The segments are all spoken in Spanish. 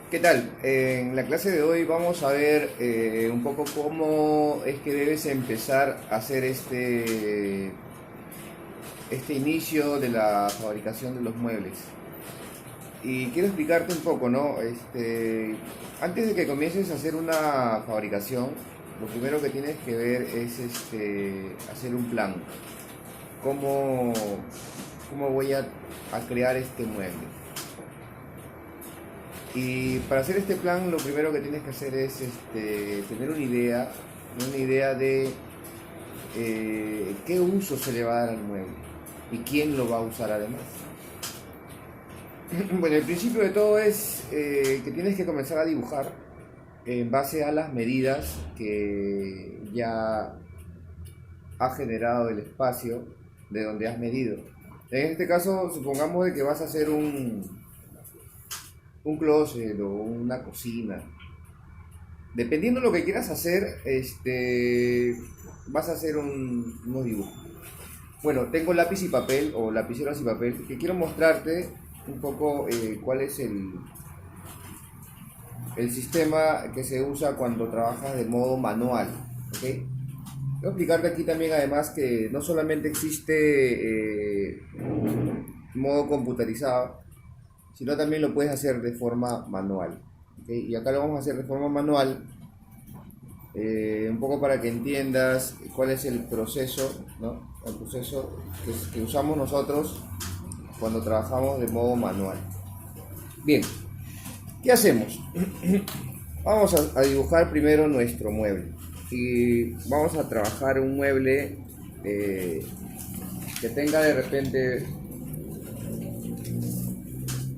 ¿Qué tal? En la clase de hoy vamos a ver un poco cómo es que debes empezar a hacer este inicio de la fabricación de los muebles. Y quiero explicarte un poco, ¿no? Antes de que comiences a hacer una fabricación, lo primero que tienes que ver es hacer un plan. ¿Cómo, cómo voy a crear este mueble? Y para hacer este plan, lo primero que tienes que hacer es tener una idea de qué uso se le va a dar al mueble y quién lo va a usar además. Bueno, el principio de todo es que tienes que comenzar a dibujar en base a las medidas que ya ha generado el espacio de donde has medido. En este caso, supongamos de que vas a hacer un closet o una cocina. Dependiendo de lo que quieras hacer, vas a hacer unos dibujos. Bueno, tengo lápiz y papel o lapiceros y papel que quiero mostrarte un poco cuál es el sistema que se usa cuando trabajas de modo manual. ¿Ok? Quiero explicarte aquí también además que no solamente existe modo computarizado, sino también lo puedes hacer de forma manual. ¿Ok? Y acá lo vamos a hacer de forma manual. Un poco para que entiendas cuál es el proceso, ¿no? El proceso que usamos nosotros cuando trabajamos de modo manual. Bien, ¿qué hacemos? Vamos a dibujar primero nuestro mueble y vamos a trabajar un mueble que tenga de repente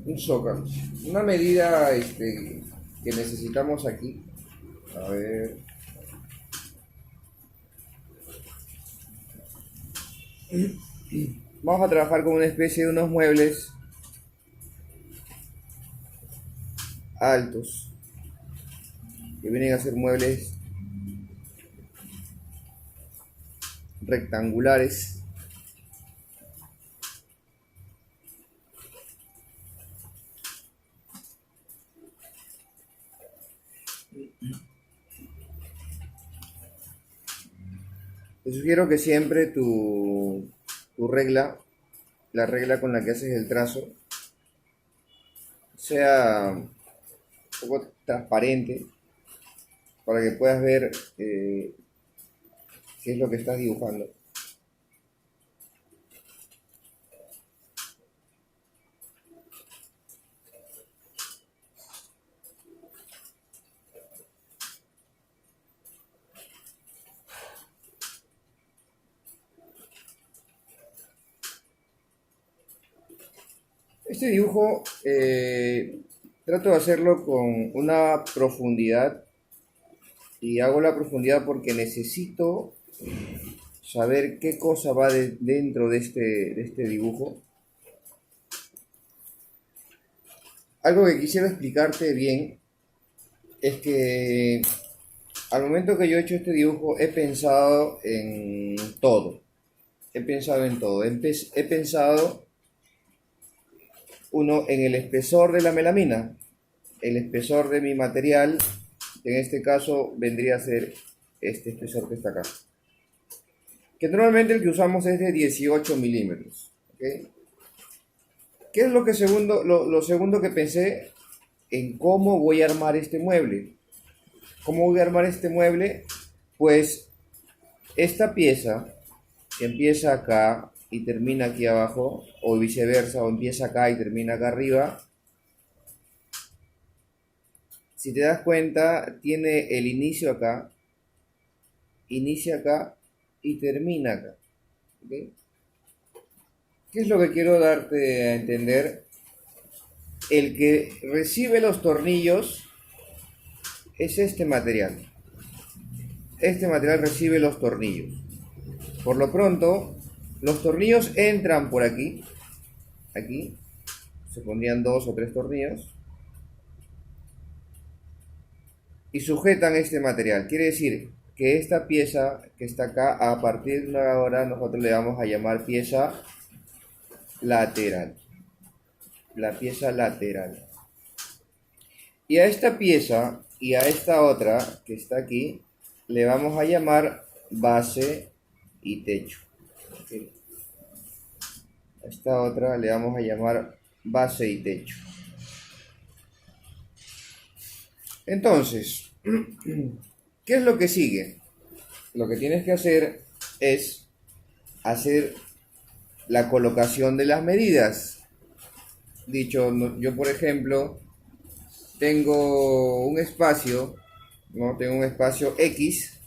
un zócalo, una medida que necesitamos aquí. A ver, vamos a trabajar con una especie de unos muebles altos, que vienen a ser muebles rectangulares. Te sugiero que siempre tu regla, la regla con la que haces el trazo, sea un poco transparente para que puedas ver qué es lo que estás dibujando. Este dibujo trato de hacerlo con una profundidad y hago la profundidad porque necesito saber qué cosa va dentro de este dibujo. Algo que quisiera explicarte bien es que al momento que yo he hecho este dibujo he pensado en todo. He pensado en todo. He pensado, uno, en el espesor de la melamina, el espesor de mi material, que en este caso vendría a ser este espesor que está acá. Que normalmente el que usamos es de 18 milímetros. ¿Okay? ¿Qué es lo segundo que pensé? En cómo voy a armar este mueble. ¿Cómo voy a armar este mueble? Pues esta pieza que empieza acá y termina aquí abajo, o viceversa, o empieza acá y termina acá arriba, si te das cuenta, tiene el inicia acá y termina acá. ¿Okay? ¿Qué es lo que quiero darte a entender? El que recibe los tornillos es este material. Este material recibe los tornillos. Por lo pronto, los tornillos entran por aquí. Aquí se pondrían 2 o 3 tornillos. Y sujetan este material. Quiere decir que esta pieza que está acá, a partir de ahora nosotros le vamos a llamar pieza lateral. La pieza lateral. Y a esta pieza y a esta otra que está aquí, le vamos a llamar base y techo. ¿Okay? A esta otra le vamos a llamar base y techo. Entonces, ¿qué es lo que sigue? Lo que tienes que hacer es hacer la colocación de las medidas. Dicho, yo por ejemplo, tengo un espacio, ¿no? Tengo un espacio X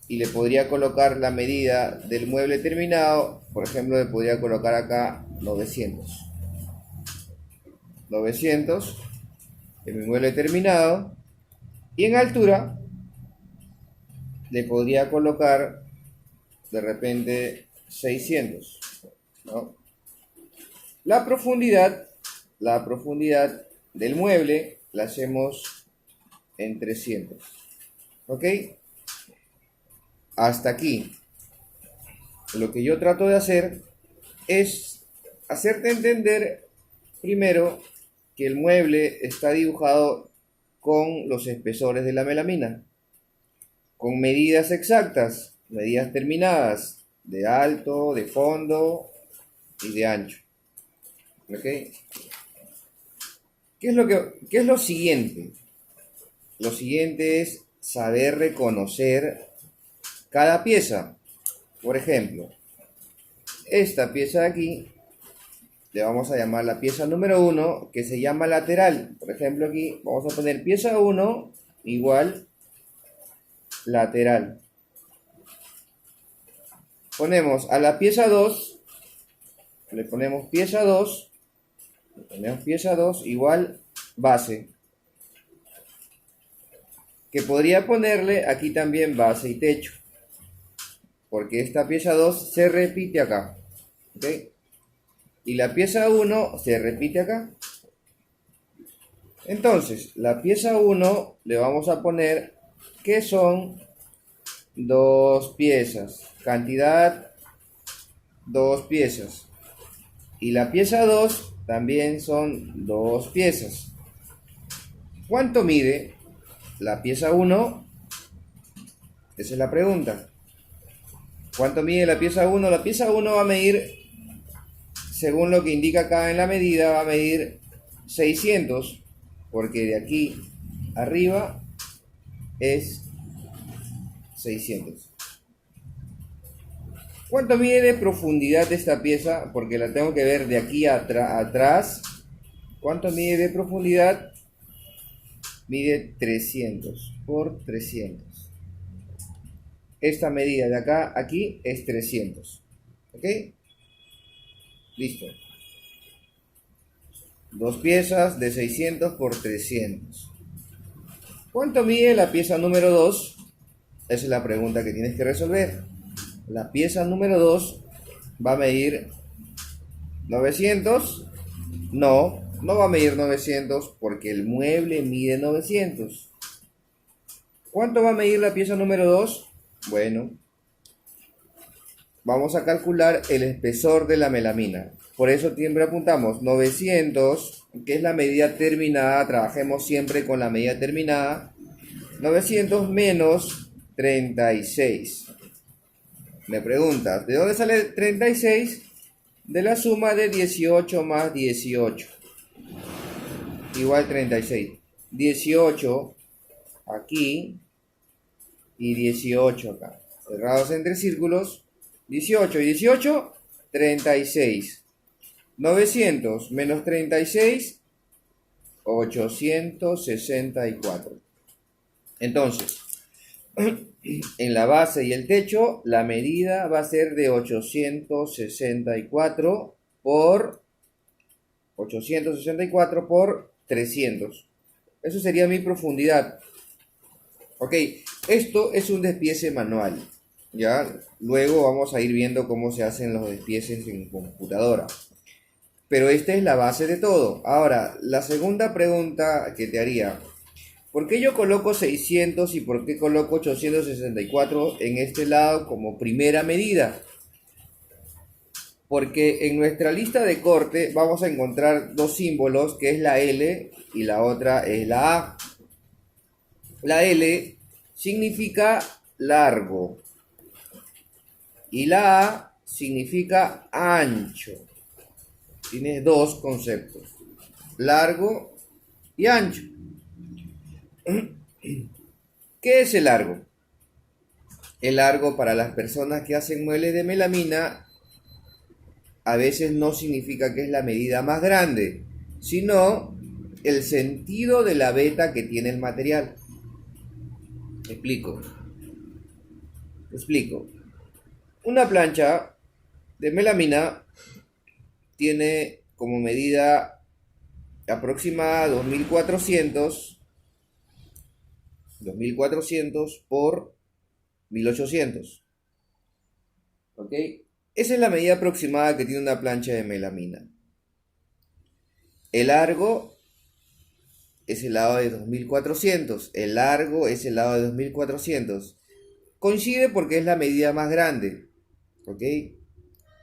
y le podría colocar la medida del mueble terminado. Por ejemplo, le podría colocar acá 900 en mi mueble terminado, y en altura le podría colocar de repente 600, ¿no? La profundidad del mueble la hacemos en 300. ¿Ok? Hasta aquí. Lo que yo trato de hacer es hacerte entender primero que el mueble está dibujado con los espesores de la melamina, con medidas exactas, medidas terminadas, de alto, de fondo y de ancho. ¿Ok? ¿Qué es lo siguiente? Lo siguiente es saber reconocer cada pieza. Por ejemplo, esta pieza de aquí le vamos a llamar la pieza número 1, que se llama lateral. Por ejemplo, aquí vamos a poner pieza 1 igual lateral. Ponemos a la pieza 2, le ponemos pieza 2 igual base. Que podría ponerle aquí también base y techo, porque esta pieza 2 se repite acá. ¿Ok? Y la pieza 1 se repite acá. Entonces, la pieza 1 le vamos a poner que son 2 piezas. Cantidad 2 piezas. Y la pieza 2 también son 2 piezas. ¿Cuánto mide la pieza 1? Esa es la pregunta. ¿Cuánto mide la pieza 1? La pieza 1 va a medir, según lo que indica acá en la medida, va a medir 600, porque de aquí arriba es 600. ¿Cuánto mide de profundidad esta pieza? Porque la tengo que ver de aquí atrás. ¿Cuánto mide de profundidad? Mide 300 por 300. Esta medida de acá a aquí es 300. ¿Ok? Listo. 2 piezas de 600 por 300. ¿Cuánto mide la pieza número 2? Esa es la pregunta que tienes que resolver. La pieza número 2 va a medir 900. No va a medir 900 porque el mueble mide 900. ¿Cuánto va a medir la pieza número 2? Bueno, vamos a calcular el espesor de la melamina. Por eso siempre apuntamos 900, que es la medida terminada. Trabajemos siempre con la medida terminada. 900 menos 36. Me preguntas, ¿de dónde sale 36? De la suma de 18 más 18. Igual 36. 18 aquí y 18 acá. Cerrados entre círculos. 18 y 18, 36. 900 menos 36, 864. Entonces, en la base y el techo, la medida va a ser de 864 por 300. Eso sería mi profundidad. Ok, esto es un despiece manual. Ya, luego vamos a ir viendo cómo se hacen los despieces en computadora. Pero esta es la base de todo. Ahora, la segunda pregunta que te haría: ¿por qué yo coloco 600 y por qué coloco 864 en este lado como primera medida? Porque en nuestra lista de corte vamos a encontrar dos símbolos, que es la L y la otra es la A. La L significa largo y la A significa ancho. Tiene dos conceptos, largo y ancho. ¿Qué es el largo? El largo para las personas que hacen muebles de melamina a veces no significa que es la medida más grande, sino el sentido de la veta que tiene el material. Explico. Una plancha de melamina tiene como medida aproximada 2400 por 1800. ¿Ok? Esa es la medida aproximada que tiene una plancha de melamina. El largo es el lado de 2400. El largo es el lado de 2400. Coincide porque es la medida más grande. ¿Ok?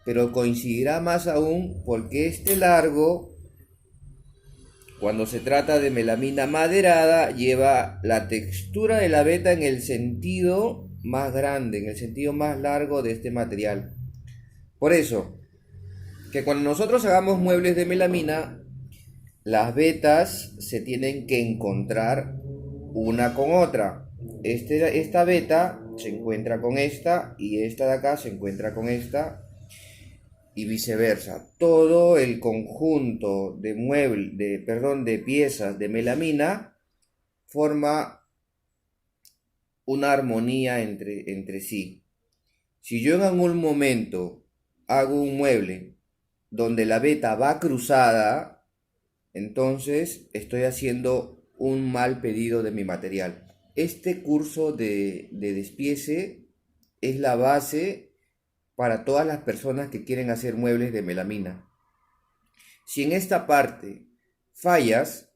Pero coincidirá más aún porque este largo, cuando se trata de melamina maderada, lleva la textura de la veta en el sentido más grande, en el sentido más largo de este material. Por eso, que cuando nosotros hagamos muebles de melamina, las vetas se tienen que encontrar una con otra. Esta veta se encuentra con esta y esta de acá se encuentra con esta y viceversa. Todo el conjunto de piezas de melamina forma una armonía entre sí. Si yo en algún momento hago un mueble donde la veta va cruzada, entonces estoy haciendo un mal pedido de mi material. Este curso de despiece es la base para todas las personas que quieren hacer muebles de melamina. Si en esta parte fallas,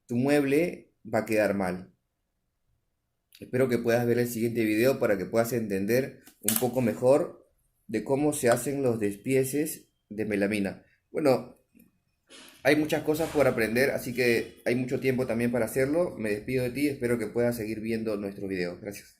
tu mueble va a quedar mal. Espero que puedas ver el siguiente video para que puedas entender un poco mejor de cómo se hacen los despieces de melamina. Bueno, hay muchas cosas por aprender, así que hay mucho tiempo también para hacerlo. Me despido de ti, espero que puedas seguir viendo nuestro video. Gracias.